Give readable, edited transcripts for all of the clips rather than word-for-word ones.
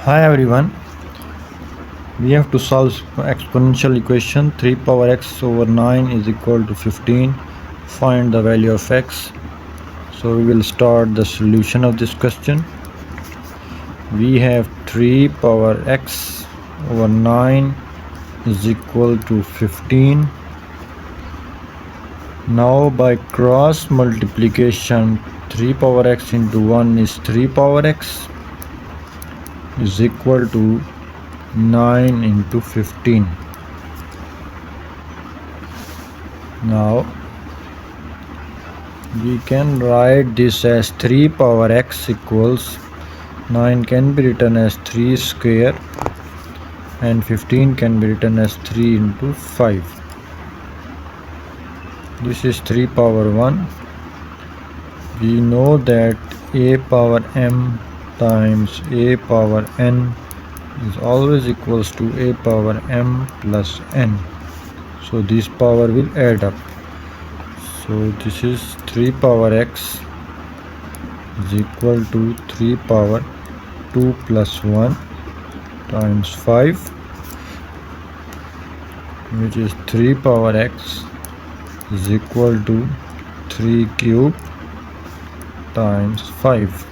Hi everyone, we have to solve exponential equation 3 power x over 9 is equal to 15. Find the value of x. So we will start the solution of this question. We have 3 power x over 9 is equal to 15. Now by cross multiplication 3 power x into 1 is 3 power x is equal to 9 into 15. Now we can write this as 3 power x equals 9 can be written as 3 square and 15 can be written as 3 into 5. This is 3 power 1. We know that a power m times a power n is always equals to a power m plus n. So this power will add up. So this is 3 power x is equal to 3 power 2 plus 1 times 5, which is 3 power x is equal to 3 cube times 5.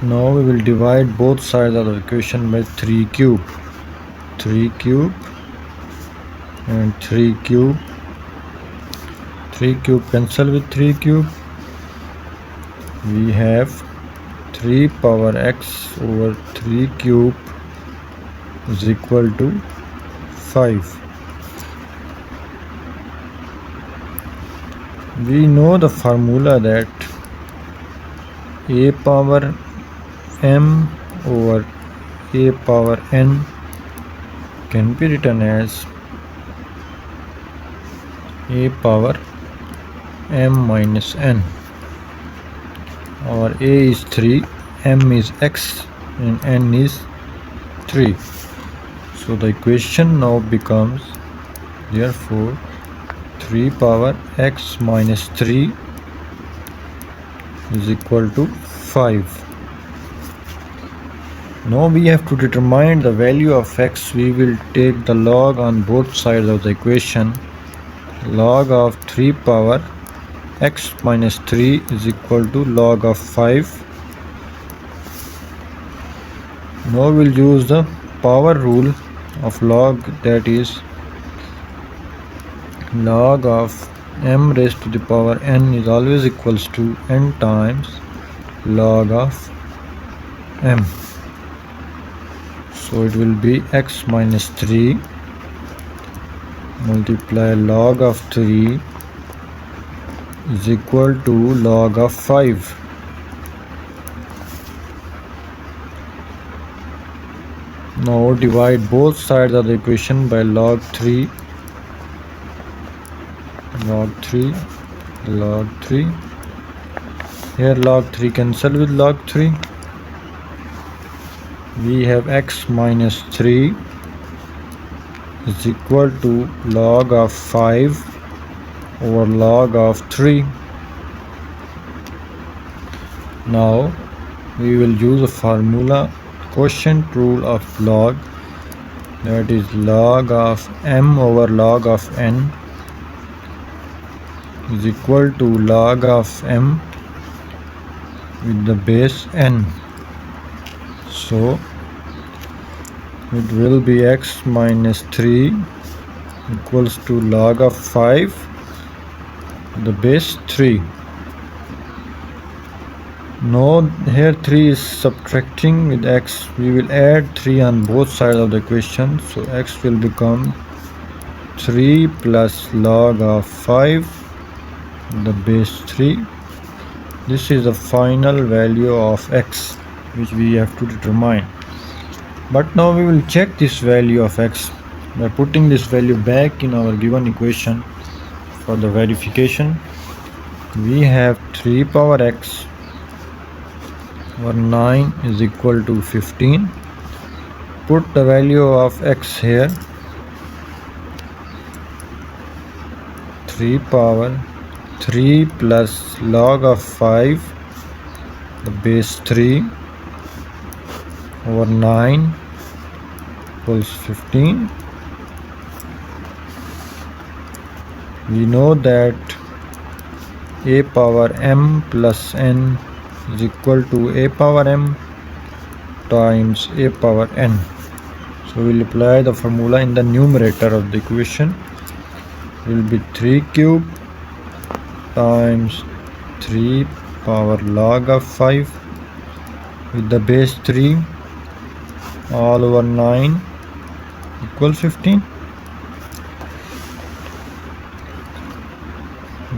Now we will divide both sides of the equation by 3 cube. 3 cube and 3 cube. 3 cube cancel with 3 cube. We have 3 power x over 3 cube is equal to 5. We know the formula that a power m over a power n can be written as a power m minus n. Our a is 3, m is x and n is 3. So the equation now becomes therefore 3 power x minus 3 is equal to 5. Now we have to determine the value of x. We will take the log on both sides of the equation. Log of 3 power x minus 3 is equal to log of 5. Now we will use the power rule of log, that is log of m raised to the power n is always equals to n times log of m. So it will be x minus 3 multiply log of 3 is equal to log of 5. Now divide both sides of the equation by log 3. Log 3, log 3. Here log 3 cancel with log 3. We have x minus 3 is equal to log of 5 over log of 3. Now we will use a formula, quotient rule of log, that is log of m over log of n is equal to log of m with the base n. So it will be x minus 3 equals to log of 5 the base 3. Now here 3 is subtracting with x. We will add 3 on both sides of the equation. So x will become 3 plus log of 5 the base 3. This is the final value of x which we have to determine. But now we will check this value of x by putting this value back in our given equation for the verification. We have 3 power x over 9 is equal to 15. Put the value of x here. 3 power 3 plus log of 5 the base 3 over 9 equals 15. We know that a power m plus n is equal to a power m times a power n. So we'll apply the formula in the numerator of the equation. It will be 3 cube times 3 power log of 5 with the base 3 all over 9 equals 15.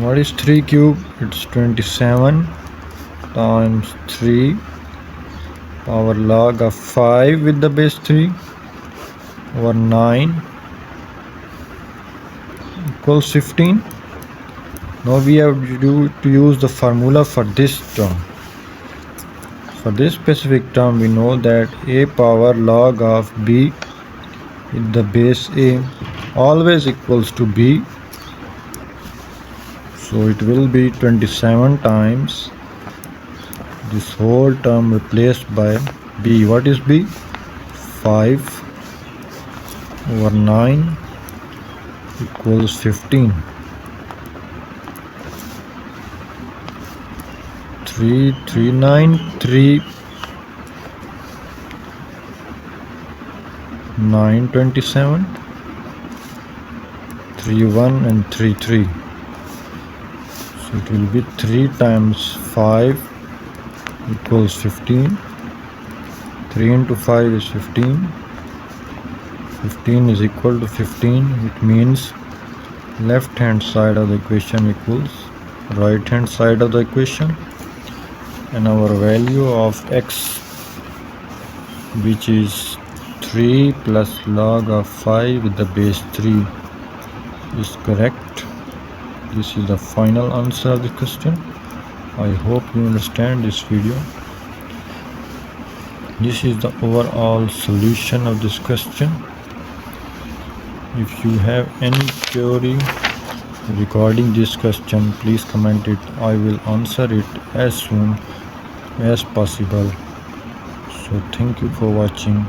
What is 3 cube? It's 27 times 3 power log of 5 with the base 3 over 9 equals 15. Now we have to use the formula for this term. For this specific term, we know that a power log of b with the base a always equals to b. So it will be 27 times this whole term replaced by b. What is b? 5 over 9 equals 15. 3 9 27 3 1 and 3 3. So it will be 3 times 5 equals 15. 3 into 5 is 15. 15 is equal to 15. It means left hand side of the equation equals right hand side of the equation, and our value of x, which is 3 plus log of 5 with the base 3, is correct. This is the final answer of the question. I hope you understand this video. This is the overall solution of this question. If you have any query regarding this question, please comment it. I will answer it as soon as possible. So thank you for watching.